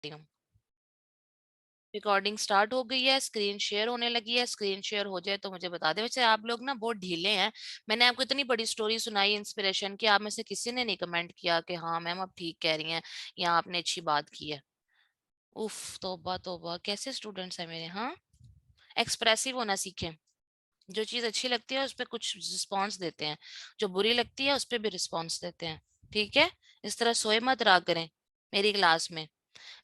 बताती हूँ। Recording start हो गई है, स्क्रीन शेयर होने लगी है। स्क्रीन शेयर हो जाए तो मुझे बता दे। वैसे आप लोग ना बहुत ढीले हैं। मैंने आपको इतनी बड़ी स्टोरी सुनाई इंस्पिरेशन की, आप में से किसी ने नहीं कमेंट किया कि हाँ मैम आप ठीक कह रही हैं या आपने अच्छी बात की है। उफ, तौबा तौबा, कैसे स्टूडेंट्स हैं मेरे। हाँ, एक्सप्रेसिव होना सीखें। जो चीज अच्छी लगती है उस पर कुछ रिस्पॉन्स देते हैं, जो बुरी लगती है उस पर भी रिस्पॉन्स देते हैं। ठीक है, इस तरह सोए मत रहा करें मेरी क्लास में।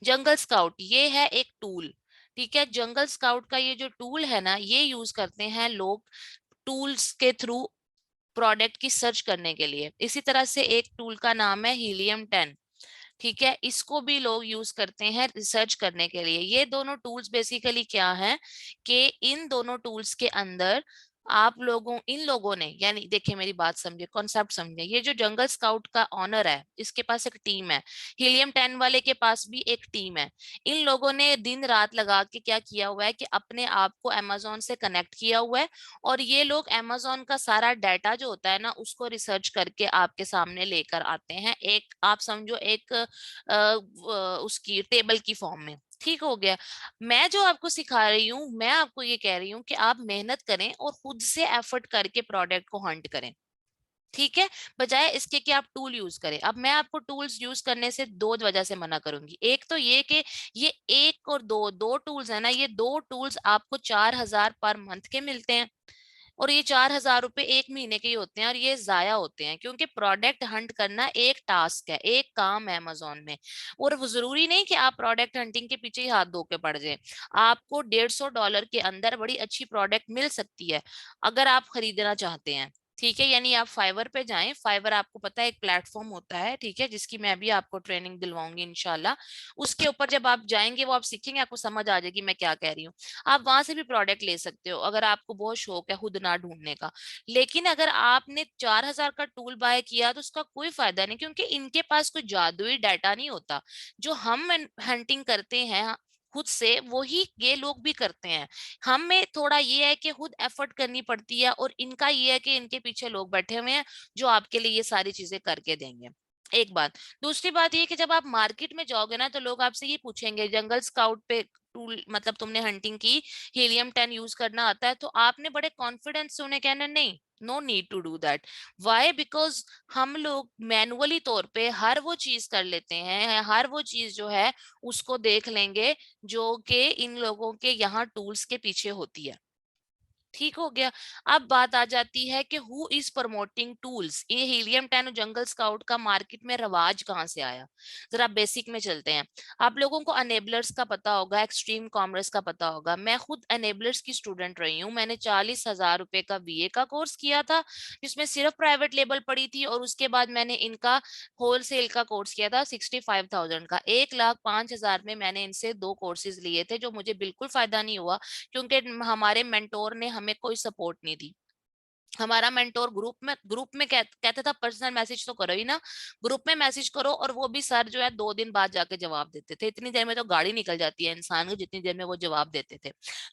जंगल स्काउट ये है एक टूल। ठीक है, जंगल स्काउट का ये जो टूल है ना, ये यूज करते हैं लोग टूल्स के थ्रू प्रोडक्ट की सर्च करने के लिए। इसी तरह से एक टूल का नाम है हीलियम 10। ठीक है, इसको भी लोग यूज करते हैं रिसर्च करने के लिए। ये दोनों टूल्स बेसिकली क्या है कि इन दोनों टूल्स के अंदर आप लोगों इन लोगों ने, यानी देखिए मेरी बात समझे, कॉन्सेप्ट समझे। ये जो जंगल स्काउट का ऑनर है इसके पास एक टीम है, हीलियम 10 वाले के पास भी एक टीम है। इन लोगों ने दिन रात लगा के क्या किया हुआ है कि अपने आप को अमेजोन से कनेक्ट किया हुआ है, और ये लोग अमेजोन का सारा डाटा जो होता है ना उसको रिसर्च करके आपके सामने लेकर आते हैं, एक आप समझो एक उसकी टेबल की फॉर्म में। ठीक हो गया। मैं जो आपको सिखा रही हूँ, मैं आपको ये कह रही हूँ कि आप मेहनत करें और खुद से एफर्ट करके प्रोडक्ट को हंट करें। ठीक है, बजाय इसके कि आप टूल यूज करें। अब मैं आपको टूल्स यूज करने से दो वजह से मना करूंगी। एक तो ये कि ये एक और दो दो टूल्स है ना, ये दो टूल्स आपको 4,000 पर मंथ के मिलते हैं, और ये 4,000 रुपए एक महीने के ही होते हैं, और ये जाया होते हैं क्योंकि प्रोडक्ट हंट करना एक टास्क है, एक काम है अमेजोन में। और वो जरूरी नहीं कि आप प्रोडक्ट हंटिंग के पीछे ही हाथ धो के पड़ जाए। आपको $150 के अंदर बड़ी अच्छी प्रोडक्ट मिल सकती है अगर आप खरीदना चाहते हैं। ठीक है, यानी आप फाइवर पे जाएं। फाइवर आपको पता है एक प्लेटफॉर्म होता है, ठीक है, जिसकी मैं भी आपको ट्रेनिंग दिलवाऊंगी इंशाल्लाह। उसके ऊपर जब आप जाएंगे वो आप सीखेंगे, आपको समझ आ जाएगी मैं क्या कह रही हूँ। आप वहां से भी प्रोडक्ट ले सकते हो अगर आपको बहुत शौक है खुद ना ढूंढने का। लेकिन अगर आपने 4,000 का टूल बाय किया तो उसका कोई फायदा नहीं, क्योंकि इनके पास कोई जादुई डाटा नहीं होता। जो हम हंटिंग करते हैं खुद से, वही ये लोग भी करते हैं। हमें थोड़ा ये है कि खुद एफर्ट करनी पड़ती है, और इनका ये है कि इनके पीछे लोग बैठे हुए हैं जो आपके लिए ये सारी चीजें करके देंगे। एक बात। दूसरी बात ये कि जब आप मार्केट में जाओगे ना तो लोग आपसे ये पूछेंगे जंगल स्काउट पे टूल, मतलब तुमने हंटिंग की, हीलियम 10 यूज करना आता है? तो आपने बड़े कॉन्फिडेंस से उन्हें कहना नहीं, no need to do that. Why? Because हम लोग मैनुअली तौर पे हर वो चीज कर लेते हैं, हर वो चीज जो है उसको देख लेंगे जो कि इन लोगों के यहाँ टूल्स के पीछे होती है। ठीक हो गया। अब बात आ जाती है कि हु इज प्रमोटिंग टूल्स। ये हीलियम 10 और जंगल स्काउट का मार्केट में रवाज कहाँ से आया, जरा बेसिक में चलते हैं। आप लोगों को अनेबलर्स का पता होगा, एक्सट्रीम कॉमर्स का पता होगा। मैं खुद अनेबलर्स की स्टूडेंट रही हूँ। मैंने 40,000 रुपए का बीए का कोर्स किया था जिसमें सिर्फ प्राइवेट लेबल पड़ी थी, और उसके बाद मैंने इनका होलसेल का कोर्स किया था 65,000 का। 1,05,000 में मैंने इनसे दो कोर्सेज लिए थे जो मुझे बिल्कुल फायदा नहीं हुआ, क्योंकि हमारे मेंटोर ने हमें कोई सपोर्ट नहीं दी। हमारा मेंटोर ग्रुप में कहता था पर्सनल मैसेज तो करो ही ना, ग्रुप में मैसेज करो, और वो भी सर जो है 2 दिन बाद जाके जवाब देते थे। इतनी देर में तो गाड़ी निकल जाती है इंसान की, जितनी देर में वो जवाब देते थे।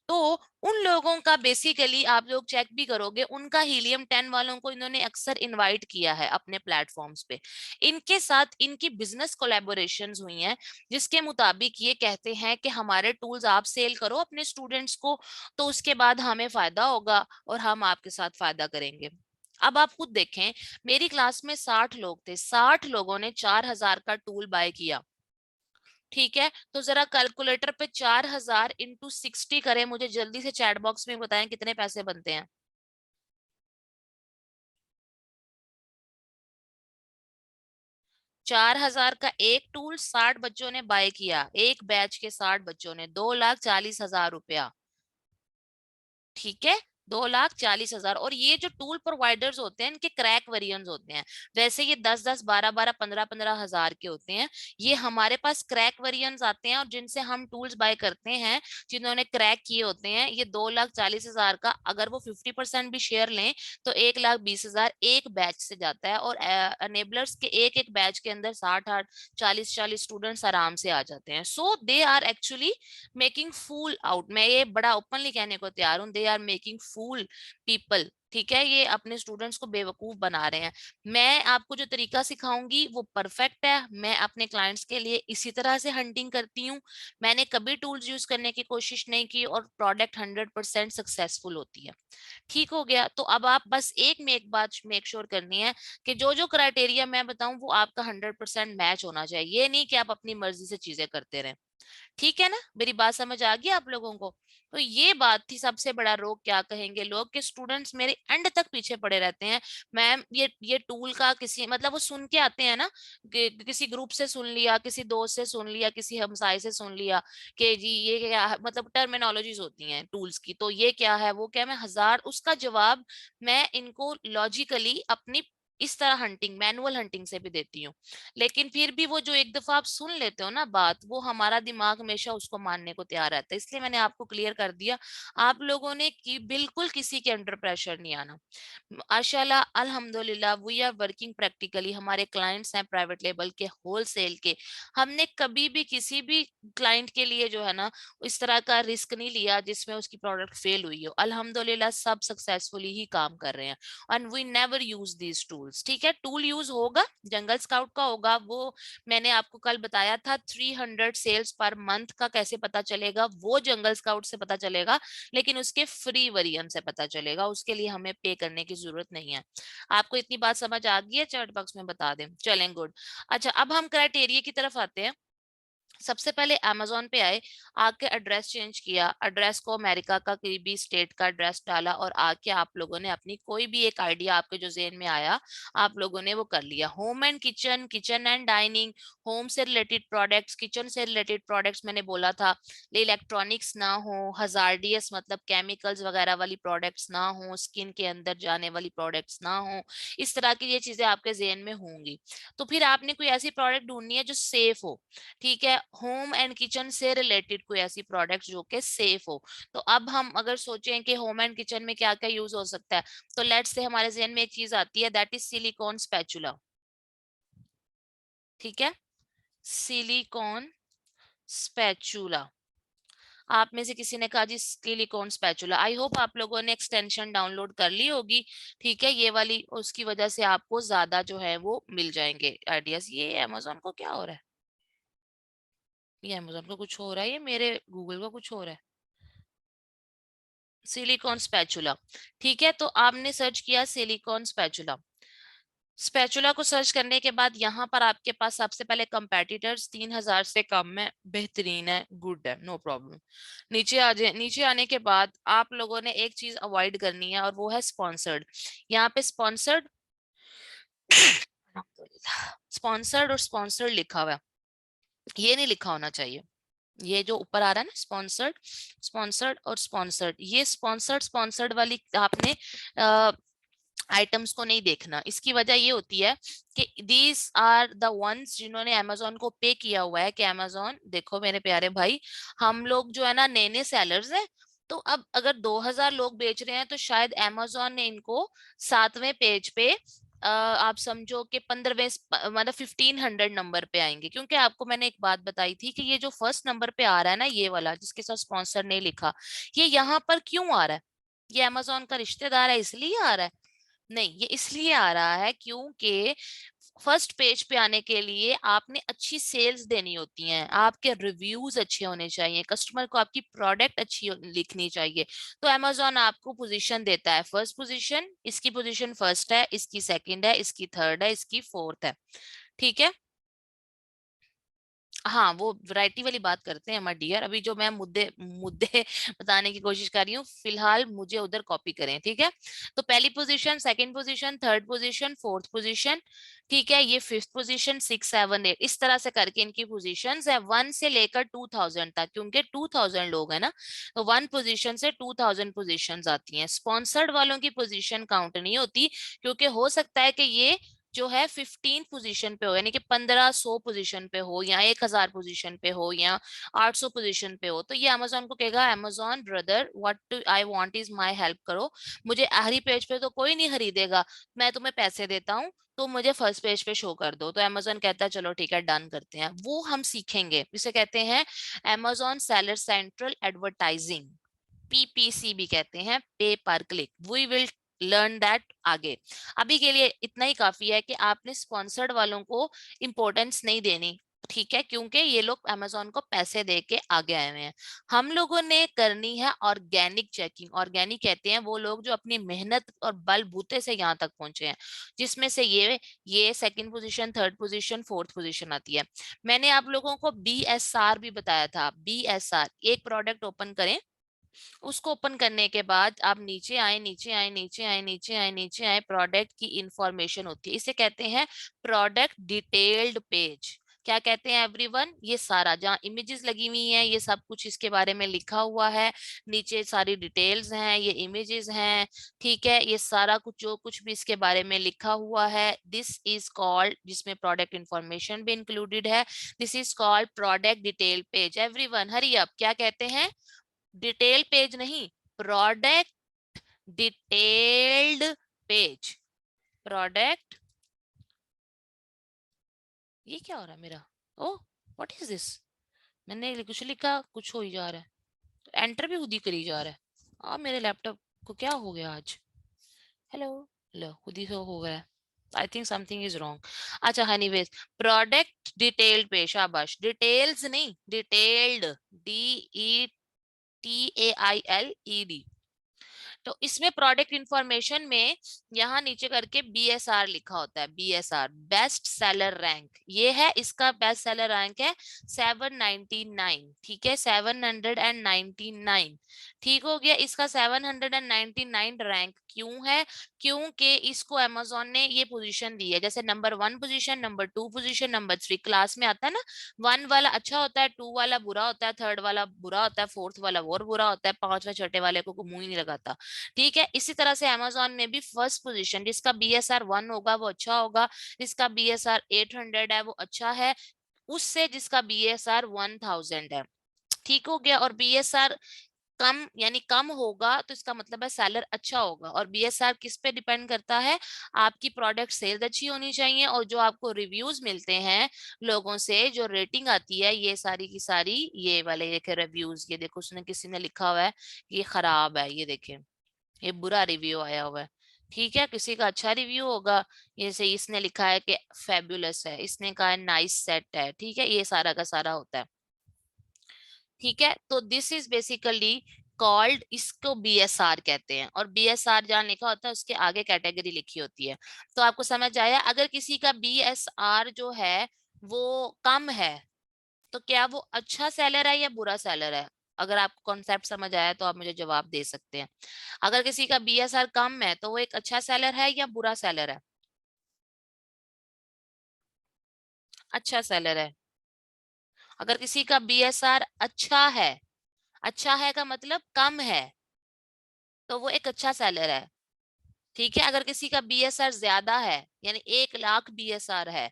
तो उन लोगों का बेसिकली आप लोग चेक भी करोगे, उनका हीलियम 10 वालों को इन्होंने अक्सर इनवाइट किया है अपने प्लेटफॉर्म्स पे। इनके साथ इनकी बिजनेस कोलेबोरेशंस हुई हैं, जिसके मुताबिक ये कहते हैं कि हमारे टूल्स आप सेल करो अपने स्टूडेंट्स को, तो उसके बाद हमें फायदा होगा और हम आपके साथ फायदा करेंगे। अब आप खुद देखें, मेरी क्लास में 60 लोग थे, 60 लोगों ने 4,000 का टूल बाय किया। ठीक है, तो जरा कैलकुलेटर पे 4,000 × 60 करें, मुझे जल्दी से चैट बॉक्स में बताएं कितने पैसे बनते हैं। 4,000 का एक टूल 60 बच्चों ने बाय किया, एक बैच के 60 बच्चों ने, 2,40,000 रुपया। ठीक है, 2,40,000। और ये जो टूल प्रोवाइडर्स होते हैं इनके क्रैक वेरिएंट्स होते हैं। वैसे ये 10-10, 12-12, 15-15 हजार के होते हैं। ये हमारे पास क्रैक वेरिएंट्स आते हैं, और जिनसे हम टूल्स बाय करते हैं, जिन्होंने क्रैक किए होते हैं, ये 2,40,000 का अगर वो 50% भी शेयर लें तो 1,20,000 एक बैच से जाता है। और अनेबलर्स के एक एक बैच के अंदर 60-60, 40-40 स्टूडेंट्स आराम से आ जाते हैं। So they are actually making fool out. मैं ये बड़ा ओपनली कहने को तैयार हूं, they are making fool people ठीक है, ये अपने स्टूडेंट्स को बेवकूफ बना रहे हैं। मैं आपको जो तरीका सिखाऊंगी वो परफेक्ट है, मैं अपने क्लाइंट्स के लिए इसी तरह से हंटिंग करती हूँ। मैंने कभी टूल्स यूज करने की कोशिश नहीं की और प्रोडक्ट 100% सक्सेसफुल होती है। ठीक हो गया, तो अब आप बस एक बात मेक श्योर करनी है कि जो जो क्राइटेरिया मैं बताऊं वो आपका 100% मैच होना चाहिए। ये नहीं कि आप अपनी मर्जी से चीजें करते रहें। ठीक है ना, मेरी बात समझ आ गई आप लोगों को? तो ये बात थी सबसे बड़ा रोग। क्या कहेंगे लोग कि स्टूडेंट्स मेरे एंड तक पीछे पड़े रहते हैं। मैम ये टूल का किसी मतलब वो सुन के आते हैं ना, किसी ग्रुप से सुन लिया, किसी दोस्त से सुन लिया, किसी हमसाय से सुन लिया कि जी ये क्या मतलब टर्मिनोलॉजीज होती हैं टूल्स की, तो ये क्या है वो क्या, मैं हजार उसका जवाब मैं इनको लॉजिकली अपनी इस तरह हंटिंग मैनुअल हंटिंग से भी देती हूँ। लेकिन फिर भी वो जो एक दफा आप सुन लेते हो ना बात, वो हमारा दिमाग हमेशा उसको मानने को तैयार रहता है। इसलिए मैंने आपको क्लियर कर दिया, आप लोगों ने कि बिल्कुल किसी के अंडर प्रेशर नहीं आना। माशाल्लाह अल्हम्दुलिल्लाह वी आर वर्किंग प्रैक्टिकली, हमारे क्लाइंट्स हैं प्राइवेट लेवल के, होलसेल के। हमने कभी भी किसी भी क्लाइंट के लिए जो है ना इस तरह का रिस्क नहीं लिया जिसमें उसकी प्रोडक्ट फेल हुई हो। अल्हम्दुलिल्लाह सब सक्सेसफुली ही काम कर रहे हैं। And we never use these tools. ठीक है, टूल यूज होगा, जंगल स्काउट का होगा, वो मैंने आपको कल बताया था। 300 सेल्स पर मंथ का कैसे पता चलेगा, वो जंगल स्काउट से पता चलेगा, लेकिन उसके फ्री वेरिएंट से पता चलेगा, उसके लिए हमें पे करने की जरूरत नहीं है। आपको इतनी बात समझ आ गई है? चैट बॉक्स में बता दें, चलें गुड। अच्छा, अब हम क्राइटेरिया की तरफ आते हैं। सबसे पहले अमेजोन पे आए, आके एड्रेस चेंज किया, एड्रेस को अमेरिका का कोई भी स्टेट का एड्रेस डाला, और आके आप लोगों ने अपनी कोई भी एक आइडिया आपके जो जेहन में आया आप लोगों ने वो कर लिया। Home and kitchen, kitchen and dining, home से रिलेटेड प्रोडक्ट्स, किचन से रिलेटेड प्रोडक्ट्स मैंने बोला था, इलेक्ट्रॉनिक्स ना हो, हजार्डियस मतलब केमिकल्स वगैरह वाली प्रोडक्ट्स ना हो, स्किन के अंदर जाने वाली प्रोडक्ट्स ना हो, इस तरह की ये चीजें आपके जेहन में होंगी। तो फिर आपने कोई ऐसी प्रोडक्ट ढूंढनी है जो सेफ हो। ठीक है, होम एंड किचन से रिलेटेड कोई ऐसी प्रोडक्ट जो कि सेफ हो। तो अब हम अगर सोचें कि होम एंड किचन में क्या क्या यूज हो सकता है, तो लेट्स से हमारे जहन में एक चीज आती है, दैट इज सिलिकॉन स्पैचुला। ठीक है, सिलिकॉन स्पैचुला। आप में से किसी ने कहा जी सिलिकॉन स्पैचुला, आई होप आप लोगों ने एक्सटेंशन डाउनलोड कर ली होगी। ठीक है, ये वाली, उसकी वजह से आपको ज्यादा जो है वो मिल जाएंगे आइडियाज। ये अमेजोन को क्या हो रहा है? ये अमेजोन को कुछ हो रहा है, ये मेरे गूगल को कुछ हो रहा है। Silicone spatula. ठीक है, तो आपने सर्च किया सिलिकॉन स्पैचुला। स्पैचुला को सर्च करने के बाद यहाँ पर आपके पास सबसे पहले कंपेटिटर्स 3000 से कम है, बेहतरीन है, गुड है, नो प्रॉब्लम। नीचे आ जाए, नीचे आने के बाद आप लोगों ने एक चीज अवॉइड करनी है और वो है स्पॉन्सर्ड। यहाँ पे स्पॉन्सर्ड स्पॉन्सर्ड और स्पॉन्सर्ड लिखा हुआ है, ये नहीं लिखा होना चाहिए। ये जो ऊपर आ रहा है ना स्पॉन्सर्ड, स्पॉन्सर्ड और स्पॉन्सर्ड, ये स्पॉन्सर्ड स्पॉन्सर्ड वाली आपने आइटम्स को नहीं देखना। इसकी वजह ये होती है कि दीज आर द वंस जिन्होंने अमेजोन को पे किया हुआ है कि अमेजोन देखो मेरे प्यारे भाई, हम लोग जो है ना नए नए सेलर्स हैं, तो अब अगर 2000 लोग बेच रहे हैं तो शायद अमेजोन ने इनको 7वें पेज पे आप समझो कि 15वें मतलब 1500 नंबर पे आएंगे। क्योंकि आपको मैंने एक बात बताई थी कि ये जो फर्स्ट नंबर पे आ रहा है ना, ये वाला जिसके साथ स्पॉन्सर नहीं लिखा, ये यहाँ पर क्यों आ रहा है? ये अमेजोन का रिश्तेदार है इसलिए आ रहा है? नहीं, ये इसलिए आ रहा है क्योंकि फर्स्ट पेज पे आने के लिए आपने अच्छी सेल्स देनी होती हैं, आपके रिव्यूज अच्छे होने चाहिए, कस्टमर को आपकी प्रोडक्ट अच्छी लिखनी चाहिए। तो अमेजोन आपको पोजीशन देता है, फर्स्ट पोजीशन, इसकी पोजीशन फर्स्ट है, इसकी सेकंड है, इसकी थर्ड है, इसकी फोर्थ है। ठीक है, हाँ वो वैरायटी वाली बात करते हैं माय डियर। अभी जो मैं मुद्दे मुद्दे बताने की कोशिश कर रही हूँ, फिलहाल मुझे उधर कॉपी करें। ठीक है, तो पहली position, second position, third position, fourth position, ठीक है, ये फिफ्थ पोजीशन, 6 7 8, इस तरह से करके इनकी पोजीशंस है 1 से लेकर 2000 तक। क्योंकि 2000 लोग हैं ना, तो 1 पोजीशन से 2000 पोजीशंस आती हैं। स्पॉन्सर्ड वालों की पोजीशन काउंट नहीं होती, क्योंकि हो सकता है कि ये जो है 15 पोजीशन पे हो, यानी कि 1500 पोजीशन पे हो, या 1000 पोजीशन पे हो, या 800 पोजीशन पे हो, तो ये अमेजोन को कहेगा Amazon brother what I want is my help करो, मुझे आखिरी पेज पे तो कोई नहीं खरीदेगा, मैं तुम्हें पैसे देता हूँ, तो मुझे फर्स्ट पेज पे शो कर दो। तो अमेजोन कहता है चलो ठीक है डन करते हैं। वो हम सीखेंगे, इसे कहते हैं Amazon seller central advertising, PPC भी कहते हैं, pay per click. We will learn that आगे। अभी के लिए इतना ही काफी है कि आपने स्पॉन्सर्ड वालों को इम्पोर्टेंस नहीं देनी, ठीक है, क्योंकि ये लोग अमेजोन को पैसे दे के आगे आए हुए हैं। हम लोगों ने करनी है ऑर्गेनिक चेकिंग। ऑर्गेनिक कहते हैं वो लोग जो अपनी मेहनत और बलबूते से यहाँ तक पहुंचे हैं, जिसमें से ये second position, third position, fourth position आती है। मैंने आप लोगों को BSR भी बताया था। BSR, एक प्रोडक्ट ओपन करें, उसको ओपन करने के बाद आप नीचे आए, नीचे आए, नीचे आए, नीचे आए, नीचे आए, प्रोडक्ट की इंफॉर्मेशन होती है, इसे कहते हैं प्रोडक्ट डिटेल्ड पेज। क्या कहते हैं एवरीवन? ये सारा जहाँ इमेजेस लगी हुई हैं, ये सब कुछ इसके बारे में लिखा हुआ है, नीचे सारी डिटेल्स हैं, ये इमेजेस हैं, ठीक है, ये सारा कुछ जो कुछ भी इसके बारे में लिखा हुआ है, दिस इज कॉल्ड, जिसमें प्रोडक्ट इंफॉर्मेशन भी इंक्लूडेड है, this is called product detail page. Everyone hurry up, क्या कहते हैं? डिटेल पेज नहीं, प्रोडक्ट डिटेल्ड पेज। प्रोडक्ट, ये क्या हो रहा है मेरा? ओ, व्हाट इज दिस? मैंने कुछ लिखा, कुछ हो ही जा रहा है, एंटर भी खुद ही करी जा रहा है। मेरे लैपटॉप को क्या हो गया आज? हेलो, लो खुद ही हो गया। I think something is wrong. अच्छा, एनीवेज, प्रोडक्ट डिटेल्ड पेज, शाबाश, डिटेल्स नहीं, डिटेल्ड, DETAILED। तो इसमें प्रोडक्ट इंफॉर्मेशन में यहाँ नीचे करके BSR लिखा होता है। BSR, बेस्ट सेलर रैंक, ये है इसका बेस्ट सेलर रैंक है 799, ठीक है, 799, ठीक हो गया। इसका 799 रैंक क्यों है? क्योंकि इसको अमेजोन ने ये पोजीशन दी है, जैसे number 1 position, number 2 position, number 3 class में आता है ना, 1 वाला अच्छा होता है, 2 वाला बुरा होता है, थर्ड वाला बुरा होता है, फोर्थ वाला और बुरा होता है, पांचवा छठे वाले को मुंह ही नहीं लगाता, ठीक है। इसी तरह से अमेजोन में भी फर्स्ट पोजीशन, जिसका BSR 1 होगा वो अच्छा होगा, जिसका BSR 800 है वो अच्छा है, उससे जिसका BSR 1000 है, ठीक हो गया। और BSR कम यानी कम होगा तो इसका मतलब है सेलर अच्छा होगा। और BSR किस पे डिपेंड करता है? आपकी प्रोडक्ट सेल्स अच्छी होनी चाहिए, और जो आपको रिव्यूज मिलते हैं लोगों से, जो रेटिंग आती है, ये सारी की सारी, ये वाले देखे रिव्यूज, ये देखो उसने किसी ने लिखा हुआ है ये खराब है, ये देखे ये बुरा रिव्यू आया हुआ है, ठीक है, किसी का अच्छा रिव्यू होगा। जैसे इसने लिखा है कि फेब्युलस है, इसने कहा है नाइस सेट है, ठीक है, ये सारा का सारा होता है, ठीक है। तो दिस इज बेसिकली कॉल्ड, इसको BSR कहते हैं। और BSR जहाँ लिखा होता है उसके आगे कैटेगरी लिखी होती है। तो आपको समझ आया? अगर किसी का BSR जो है वो कम है, तो क्या वो अच्छा सेलर है या बुरा सेलर है? अगर आपको कॉन्सेप्ट समझ आया तो आप मुझे जवाब दे सकते हैं। अगर किसी का BSR कम है तो वो एक अच्छा सेलर है या बुरा सेलर है? अच्छा सेलर है। अगर किसी का BSR अच्छा है, अच्छा है का मतलब कम है, तो वो एक अच्छा सेलर है, ठीक है। अगर किसी का BSR ज्यादा है, यानी 1 लाख BSR है,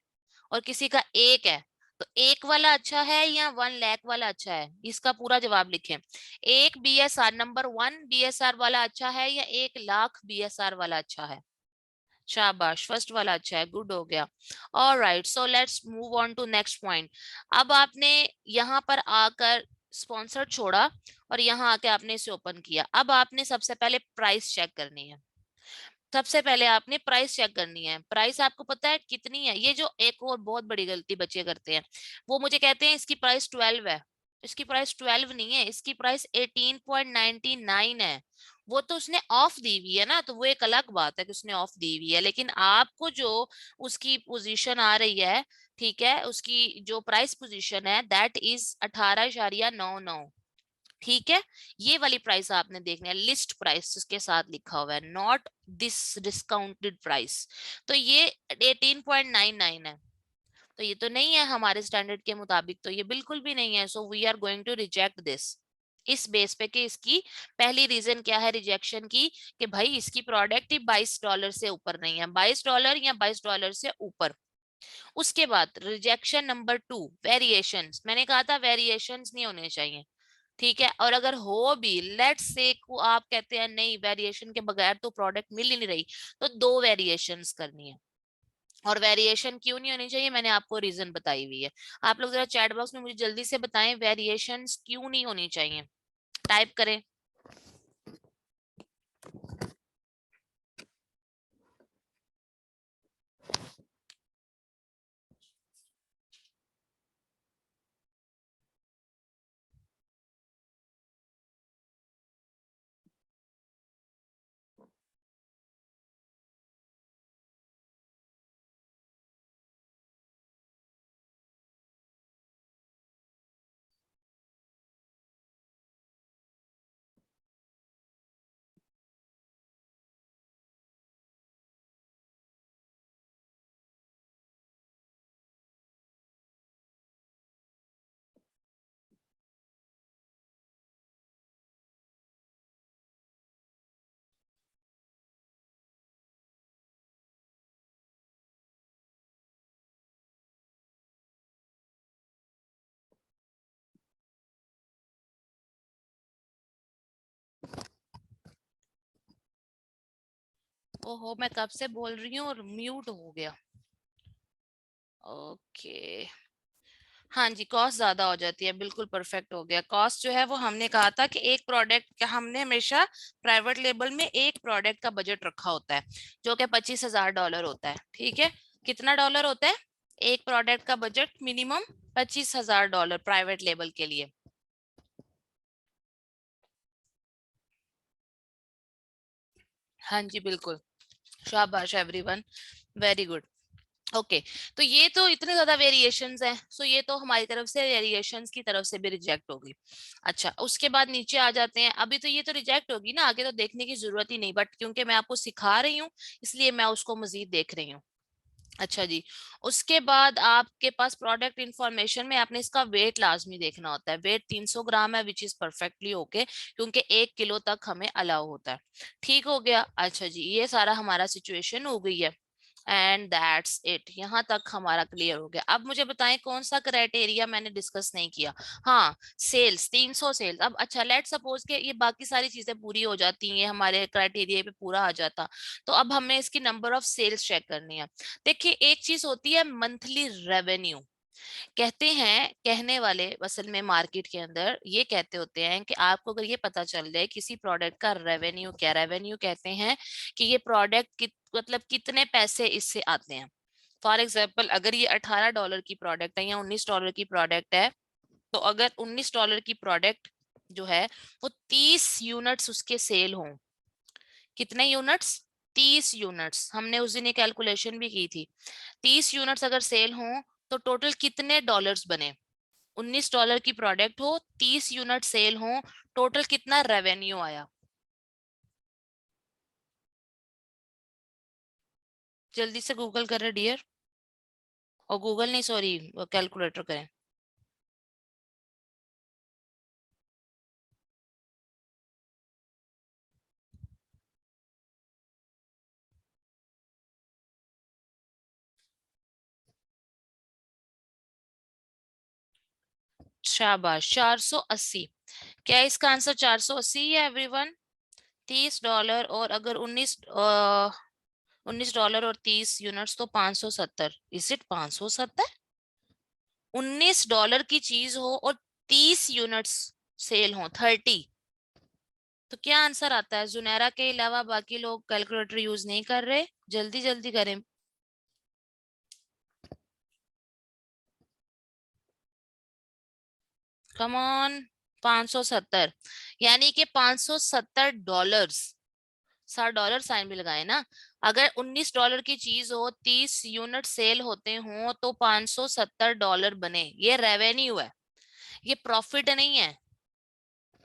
और किसी का 1 है, तो 1 वाला अच्छा है या 1 लाख वाला अच्छा है? इसका पूरा जवाब लिखें। एक BSR, नंबर 1 BSR वाला अच्छा है या 1 लाख BSR वाला अच्छा है? शाबाश, फर्स्ट वाला अच्छा है, गुड हो गया। Alright, so let's move on to next point. अब आपने यहाँ पर आकर स्पॉन्सर छोड़ा, और यहाँ आके आपने इसे ओपन किया। अब आपने सबसे पहले प्राइस चेक करनी है। सबसे पहले आपने प्राइस चेक करनी है। प्राइस आपको पता है कितनी है? ये जो एक और बहुत बड़ी गलती बच्चे करते हैं, वो मुझे कहते हैं इसकी प्राइस 12 है। इसकी प्राइस 12 नहीं है, इसकी प्राइस 18.99 है। वो तो उसने ऑफ दी हुई है ना, तो वो एक अलग बात है कि उसने ऑफ दी हुई है, लेकिन आपको जो उसकी पोजीशन आ रही है, ठीक है, उसकी जो प्राइस पोजीशन है दैट इज 18.99, ठीक है। ये वाली प्राइस आपने देखनी है, लिस्ट प्राइस के साथ लिखा हुआ है, नॉट दिस डिस्काउंटेड प्राइस। तो ये 18.99 है, तो ये तो नहीं है हमारे स्टैंडर्ड के मुताबिक, तो ये बिल्कुल भी नहीं है। So we are going to reject this, इस बेस पे कि इसकी पहली रीजन क्या है रिजेक्शन की, कि भाई इसकी प्रोडक्ट ही $22 से ऊपर नहीं है, $22 या $22 से ऊपर। उसके बाद रिजेक्शन नंबर 2, वेरिएशंस। मैंने कहा था वेरिएशंस नहीं होने चाहिए, ठीक है। और अगर हो भी, लेट्स से को आप कहते हैं नहीं वेरिएशन के बगैर तो प्रोडक्ट मिल ही नहीं रही, तो 2 वेरिएशंस करनी है। और वेरिएशन क्यों नहीं होनी चाहिए, मैंने आपको रीजन बताई हुई है। आप लोग जरा चैट बॉक्स में मुझे जल्दी से बताएं वेरिएशंस क्यों नहीं होनी चाहिए, टाइप करें। ओहो, मैं कब से बोल रही हूँ और म्यूट हो गया। ओके, हाँ जी, कॉस्ट ज्यादा हो जाती है, बिल्कुल परफेक्ट हो गया। कॉस्ट जो है वो हमने कहा था कि एक प्रोडक्ट का, हमने हमेशा प्राइवेट लेबल में एक प्रोडक्ट का बजट रखा होता है जो कि $25,000 होता है। ठीक है, कितना डॉलर होता है एक प्रोडक्ट का बजट? मिनिमम $25,000 प्राइवेट लेबल के लिए। हाँ जी बिल्कुल, शाबाश एवरीवन, वेरी गुड। ओके, तो ये तो इतने ज्यादा वेरिएशंस हैं, सो ये तो हमारी तरफ से वेरिएशंस की तरफ से भी रिजेक्ट होगी। अच्छा, उसके बाद नीचे आ जाते हैं। अभी तो ये तो रिजेक्ट होगी ना, आगे तो देखने की जरूरत ही नहीं, बट क्योंकि मैं आपको सिखा रही हूँ इसलिए मैं उसको मजीद देख रही हूँ। अच्छा जी, उसके बाद आपके पास प्रोडक्ट इंफॉर्मेशन में आपने इसका वेट लाजमी देखना होता है। वेट 300 ग्राम है, विच इज परफेक्टली ओके, क्योंकि 1 किलो तक हमें अलाउ होता है। ठीक हो गया। अच्छा जी, ये सारा हमारा सिचुएशन हो गई है, एंड दैट्स इट। यहाँ तक हमारा क्लियर हो गया। अब मुझे बताएं कौन सा क्राइटेरिया मैंने डिस्कस नहीं किया। हाँ, सेल्स, 300 सेल्स। अब अच्छा, लेट सपोज के ये बाकी सारी चीजें पूरी हो जाती हैं, हमारे क्राइटेरिया पे पूरा आ जाता, तो अब हमें इसकी नंबर ऑफ सेल्स चेक करनी है। देखिए, एक चीज होती है मंथली रेवेन्यू। कहते हैं, कहने वाले असल में मार्केट के अंदर ये कहते होते हैं कि आपको अगर ये पता चल जाए किसी प्रोडक्ट का रेवेन्यू, क्या रेवेन्यू कहते हैं कि ये प्रोडक्ट मतलब कितने पैसे इससे आते हैं। फॉर एग्जाम्पल, अगर ये $18 की प्रोडक्ट है या $19 की प्रोडक्ट है, तो अगर $19 की प्रोडक्ट जो है वो 30 यूनिट्स उसके सेल हों। कितने यूनिट्स? 30 यूनिट्स। हमने उस दिन ये कैलकुलेशन भी की थी। 30 यूनिट्स अगर सेल हों तो टोटल कितने डॉलर्स बने? $19 की प्रोडक्ट हो, 30 यूनिट सेल हो, टोटल कितना रेवेन्यू आया? जल्दी से गूगल करें डियर। और गूगल नहीं, सॉरी, कैलकुलेटर करें। शाबाश, 480। क्या इसका आंसर 480 है एवरीवन? $30, और अगर 19 डॉलर और 30 यूनिट्स तो 570। Is it 570? $19 की चीज हो और 30 यूनिट्स सेल हो, 30, तो क्या आंसर आता है? जुनैरा के अलावा बाकी लोग कैलकुलेटर यूज नहीं कर रहे, जल्दी जल्दी करें। Come on. 570, यानी कि $570। $60 साइन भी लगाए ना। अगर $19 की चीज हो, 30 यूनिट सेल होते हो, तो $570 बने। ये रेवेन्यू है, ये प्रॉफिट नहीं है।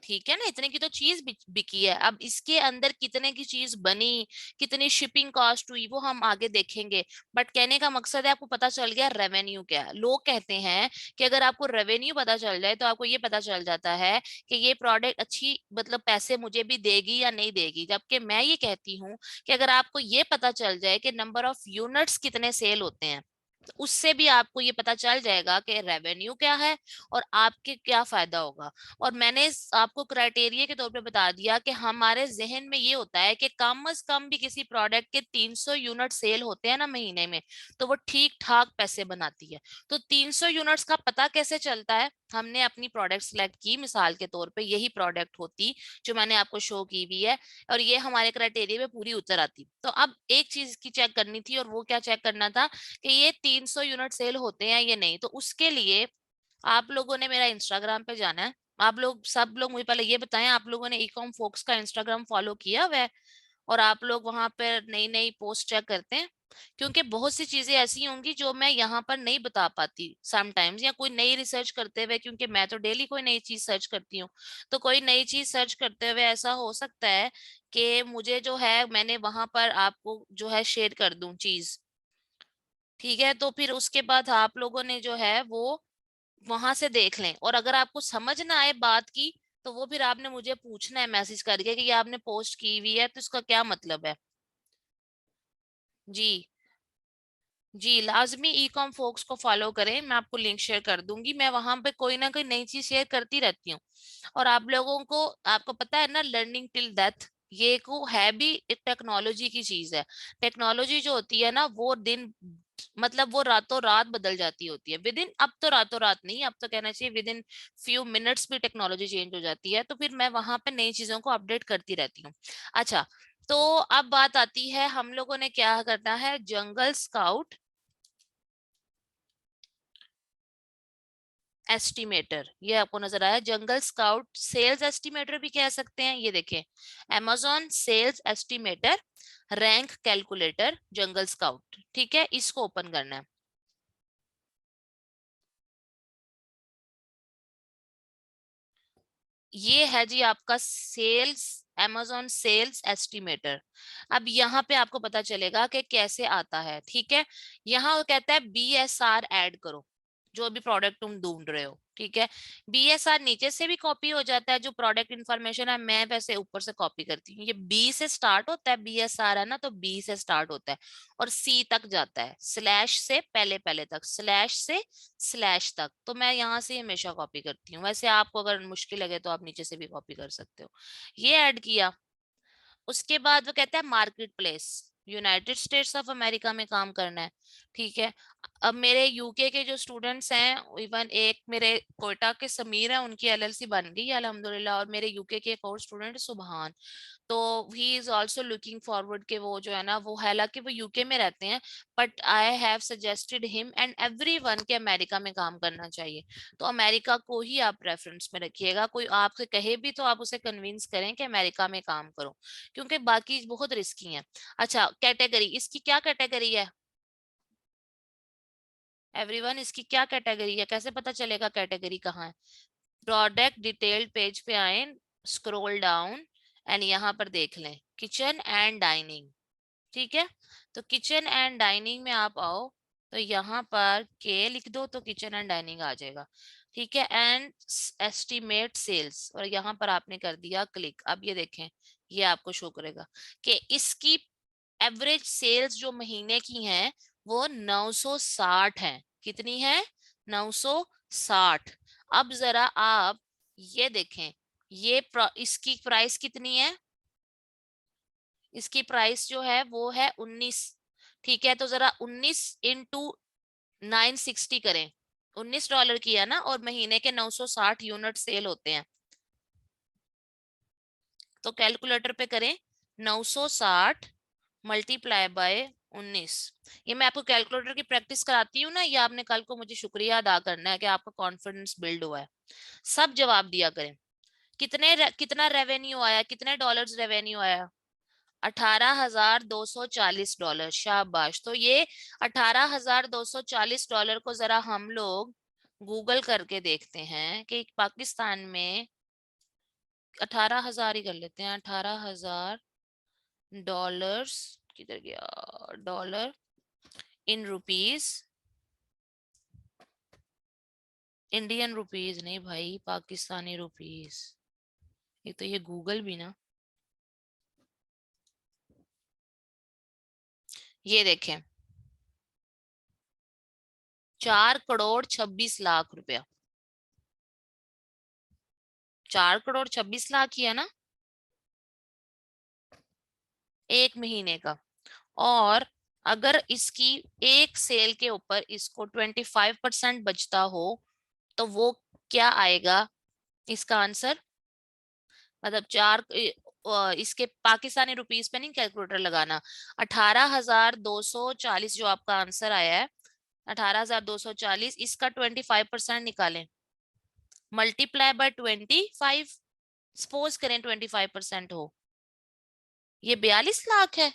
ठीक है ना, इतने की तो चीज बिकी है। अब इसके अंदर कितने की चीज बनी, कितनी शिपिंग कॉस्ट हुई, वो हम आगे देखेंगे। बट कहने का मकसद है, आपको पता चल गया रेवेन्यू क्या है। लोग कहते हैं कि अगर आपको रेवेन्यू पता चल जाए तो आपको ये पता चल जाता है कि ये प्रोडक्ट अच्छी, मतलब पैसे मुझे भी देगी या नहीं देगी। जबकि मैं ये कहती हूँ कि अगर आपको ये पता चल जाए कि नंबर ऑफ यूनिट्स कितने सेल होते हैं, तो उससे भी आपको ये पता चल जाएगा कि रेवेन्यू क्या है और आपके क्या फायदा होगा। और मैंने आपको क्राइटेरिया के तौर पे बता दिया कि हमारे जहन में ये होता है कि कम से कम भी किसी प्रोडक्ट के 300 यूनिट सेल होते हैं ना महीने में, तो वो ठीक ठाक पैसे बनाती है। तो 300 यूनिट्स का पता कैसे चलता है? हमने अपनी प्रोडक्ट सिलेक्ट की, मिसाल के तौर पे यही प्रोडक्ट होती जो मैंने आपको शो की हुई है, और ये हमारे क्राइटेरिया में पूरी उतर आती। तो अब एक चीज की चेक करनी थी, और वो क्या चेक करना था कि ये 300 यूनिट सेल होते हैं या नहीं। तो उसके लिए आप लोगों ने मेरा इंस्टाग्राम पे जाना है। आप लोग, सब लोग मुझे पहले ये बताएं, आप लोगों ने ईकॉम फोक्स का इंस्टाग्राम फॉलो किया हुआ है और आप लोग वहां पर नई नई पोस्ट चेक करते हैं? क्योंकि बहुत सी चीजें ऐसी होंगी जो मैं यहाँ पर नहीं बता पाती समटाइम्स, या कोई नई रिसर्च करते हुए, क्योंकि मैं तो डेली कोई नई चीज सर्च करती हूँ, तो कोई नई चीज सर्च करते हुए ऐसा हो सकता है कि मुझे जो है, मैंने वहां पर आपको जो है शेयर कर दूं चीज। ठीक है, तो फिर उसके बाद आप लोगों ने जो है वो वहां से देख लें, और अगर आपको समझ ना आए बात की, तो वो फिर आपने मुझे पूछना है मैसेज करके कि ये आपने पोस्ट की हुई है तो इसका क्या मतलब है। जी, जी लाजमी ई कॉम फोक्स को फॉलो करें। मैं आपको लिंक शेयर कर दूंगी, मैं वहां पे कोई ना कोई नई चीज शेयर करती रहती हूँ। और आप लोगों को, आपको पता है ना, लर्निंग टिल डेथ, ये को है भी एक टेक्नोलॉजी की चीज है। टेक्नोलॉजी जो होती है ना वो दिन मतलब वो रातों रात बदल जाती होती है विद इन, अब तो रातों रात नहीं, अब तो कहना चाहिए विद इन फ्यू मिनट्स भी टेक्नोलॉजी चेंज हो जाती है, तो फिर मैं वहां पे नई चीजों को अपडेट करती रहती हूँ। अच्छा, तो अब बात आती है हम लोगों ने क्या करना है, जंगल स्काउट एस्टिमेटर, ये आपको नजर आया, जंगल स्काउट सेल्स एस्टिमेटर भी कह सकते हैं, ये देखें, amazon sales estimator rank calculator Jungle Scout, ठीक है, इसको ओपन करना है। ये है जी आपका सेल्स, amazon सेल्स एस्टिमेटर। अब यहाँ पे आपको पता चलेगा कि कैसे आता है, ठीक है। यहाँ वो कहता है बीएसआर ऐड करो, जो भी प्रोडक्ट तुम ढूंढ रहे हो, ठीक है। बीएसआर नीचे से भी कॉपी हो जाता है, जो प्रोडक्ट इन्फॉर्मेशन है मैं वैसे ऊपर से कॉपी करती हूँ। ये बी से स्टार्ट होता है, बीएसआर है ना, तो बी से स्टार्ट होता है और सी तक जाता है, स्लैश से पहले पहले तक, स्लैश से स्लैश तक, तो मैं यहाँ से हमेशा कॉपी करती हूँ। वैसे आपको अगर मुश्किल लगे तो आप नीचे से भी कॉपी कर सकते हो। ये ऐड किया। उसके बाद वो कहता है market place, United states of America में काम करना है, ठीक है। अब मेरे यूके के जो स्टूडेंट्स हैं, इवन एक मेरे कोयटा के समीर है, उनकी एलएलसी बन गई है अल्हम्दुलिल्लाह, और मेरे यूके के एक और स्टूडेंट सुभान, तो he is also looking forward के वो जो है ना, वो हालांकि वो यूके में रहते हैं, but I have suggested him and everyone के अमेरिका में काम करना चाहिए। तो अमेरिका को ही आप रेफरेंस में रखिएगा, कोई आपसे कहे भी तो आप उसे कन्विंस करें कि अमेरिका में काम करो, क्योंकि बाकी बहुत रिस्की है। अच्छा, कैटेगरी, इसकी क्या कैटेगरी है एवरीवन, इसकी क्या कैटेगरी है, कैसे पता चलेगा कैटेगरी कहाँ है। प्रोडक्ट डिटेल्ड पेज पे आए, स्क्रॉल डाउन एंड यहाँ पर देख लें किचन एंड डाइनिंग, ठीक है। तो किचन एंड डाइनिंग में आप आओ, तो यहाँ पर के लिख दो तो किचन एंड डाइनिंग आ जाएगा, ठीक है। एंड एस्टिमेट सेल्स, और यहाँ पर आपने कर दिया क्लिक। अब ये देखें, ये आपको शो करेगा कि इसकी एवरेज सेल्स जो महीने की हैं वो 960 है। कितनी है? 960। अब जरा आप ये देखें, ये इसकी प्राइस कितनी है, इसकी प्राइस जो है वो है 19, ठीक है। तो जरा 19 इंटू 960 करें, $19 की है ना, और महीने के 960 यूनिट सेल होते हैं, तो कैलकुलेटर पे करें 960 मल्टीप्लाई बाय 19। ये मैं आपको कैलकुलेटर की प्रैक्टिस कराती हूँ ना, ये आपने कल को मुझे शुक्रिया अदा करना है कि आपका कॉन्फिडेंस बिल्ड हुआ है। सब जवाब दिया करें। कितना रेवेन्यू आया, कितने डॉलर्स रेवेन्यू आया, $18,240, शाबाश। तो ये $18,240 को जरा हम लोग गूगल करके देखते हैं कि पाकिस्तान में 18,000 ही कर लेते हैं, $18,000 किधर गया, dollar in rupees, Indian rupees नहीं भाई, पाकिस्तानी रुपीज। ये तो ये गूगल भी ना, ये देखें, 4,26,00,000 रुपया, 4,26,00,000 ही है ना एक महीने का। और अगर इसकी एक सेल के ऊपर इसको 25% बचता हो तो वो क्या आएगा इसका आंसर, मतलब इसके पाकिस्तानी रुपीस पे नहीं कैलकुलेटर लगाना, 18,240 जो आपका आंसर आया है, 18,240, इसका 25% निकालें, मल्टीप्लाई बाय 25, सपोज करें 25% हो, ये 42 लाख है।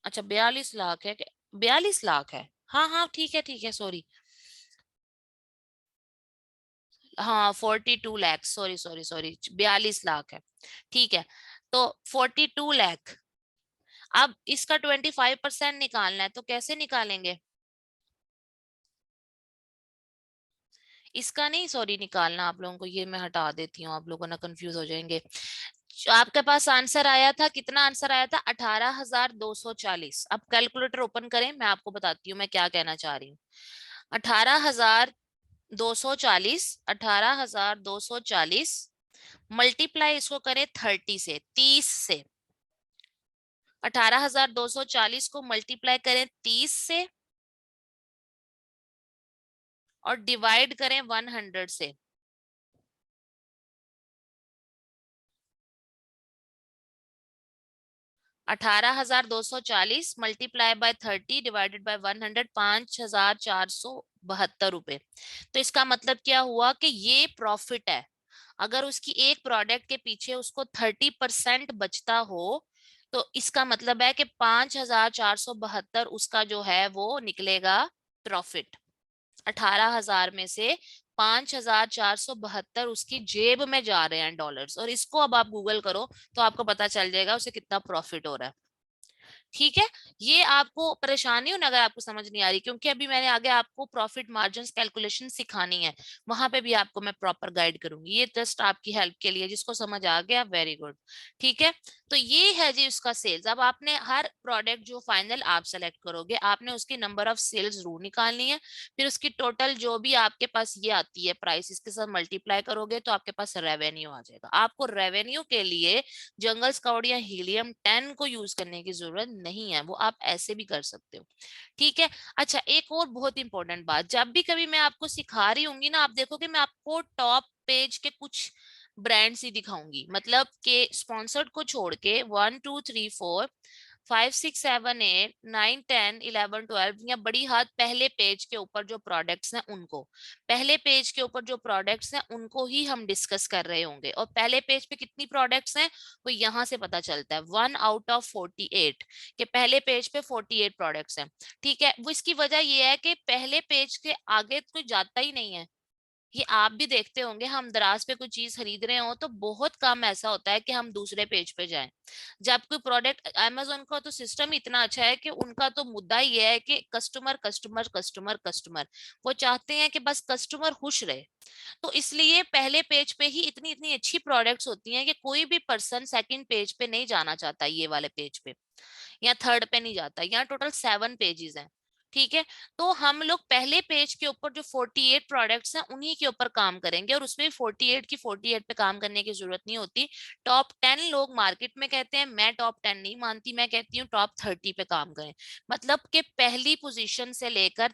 अच्छा 42 लाख है, 42 लाख है, हाँ हाँ ठीक है सॉरी, हाँ 42 lakh, sorry sorry sorry, 42 lakh है, ठीक है। तो 42 लाख, अब इसका 25% निकालना है, तो कैसे निकालेंगे, इसका नहीं सॉरी निकालना आप लोगों को, ये मैं हटा देती हूँ, आप लोगों ना कंफ्यूज हो जाएंगे। आपके पास आंसर आया था, कितना आंसर आया था, 18,240। अब कैलकुलेटर ओपन करें, मैं आपको बताती हूँ मैं क्या कहना चाह रही हूँ। 18,000 240, 18,240 मल्टीप्लाई इसको करें 30 से, 30 से। 18,240 को मल्टीप्लाई करें 30 से और डिवाइड करें 100 से। 18,240 मल्टीप्लाई बाय 30 डिवाइडेड बाय 100, 5,472 रुपए। तो इसका मतलब क्या हुआ कि ये प्रॉफिट है। अगर उसकी एक प्रोडक्ट के पीछे उसको 30% बचता हो तो इसका मतलब है कि 5,472 उसका जो है वो निकलेगा प्रॉफिट। 18,000 में से 5,472 उसकी जेब में जा रहे हैं डॉलर्स, और इसको अब आप गूगल करो तो आपको पता चल जाएगा उसे कितना प्रॉफिट हो रहा है। ठीक है, ये आपको परेशानी हो ना अगर आपको समझ नहीं आ रही, क्योंकि अभी मैंने आगे आपको प्रॉफिट मार्जिन कैलकुलेशन सिखानी है, वहां पे भी आपको मैं प्रॉपर गाइड करूंगी। ये जस्ट आपकी हेल्प के लिए, जिसको समझ आ गया वेरी गुड। ठीक है, तो ये है जी उसका सेल्स। अब आपने हर प्रोडक्ट जो फाइनल आप सेलेक्ट करोगे, आपने उसकी नंबर ऑफ सेल्स जरूर निकालनी है। फिर उसकी टोटल जो भी आपके पास ये आती है प्राइस, इसके साथ मल्टीप्लाई करोगे तो आपके पास रेवेन्यू आ जाएगा। आपको रेवेन्यू के लिए जंगल स्काउट या हीलियम 10 को यूज करने की जरूरत नहीं है, वो आप ऐसे भी कर सकते हो। ठीक है। अच्छा, एक और बहुत इंपॉर्टेंट बात, जब भी कभी मैं आपको सिखा रही होंगी ना, आप देखोगे मैं आपको टॉप पेज के कुछ ब्रांड्स ही दिखाऊंगी, मतलब के स्पॉन्सर्ड को छोड़ के 1 2 3 4 5 6 7 8 9 10 11 12 या बड़ी हाथ पहले पेज के ऊपर जो प्रोडक्ट्स हैं उनको, पहले पेज के ऊपर जो प्रोडक्ट्स हैं उनको ही हम डिस्कस कर रहे होंगे। और पहले पेज पे कितनी प्रोडक्ट्स हैं वो यहाँ से पता चलता है, 1 आउट ऑफ 48, कि पहले पेज पे 48 प्रोडक्ट्स हैं। ठीक है, वो इसकी वजह ये है कि पहले पेज के आगे कोई जाता ही नहीं है। ये आप भी देखते होंगे, हम दराज पे कोई चीज खरीद रहे हो तो बहुत कम ऐसा होता है कि हम दूसरे पेज पे जाएं। जब कोई प्रोडक्ट, अमेजोन का तो सिस्टम इतना अच्छा है कि उनका तो मुद्दा ये है कि कस्टमर कस्टमर कस्टमर कस्टमर, वो चाहते हैं कि बस कस्टमर खुश रहे। तो इसलिए पहले पेज पे ही इतनी इतनी अच्छी प्रोडक्ट्स होती हैं कि कोई भी पर्सन सेकंड पेज पे नहीं जाना चाहता, ये वाले पेज पे या थर्ड पे नहीं जाता। यहाँ टोटल 7 पेजेस हैं। ठीक है, तो हम लोग पहले पेज के ऊपर जो 48 प्रोडक्ट्स हैं उन्हीं के ऊपर काम करेंगे, और उसमें 48 की 48 पे काम करने की जरूरत नहीं होती। टॉप 10 लोग मार्केट में कहते हैं, मैं टॉप 10 नहीं मानती, मैं कहती हूँ टॉप 30 पे काम करें। मतलब कि पहली पोजीशन से लेकर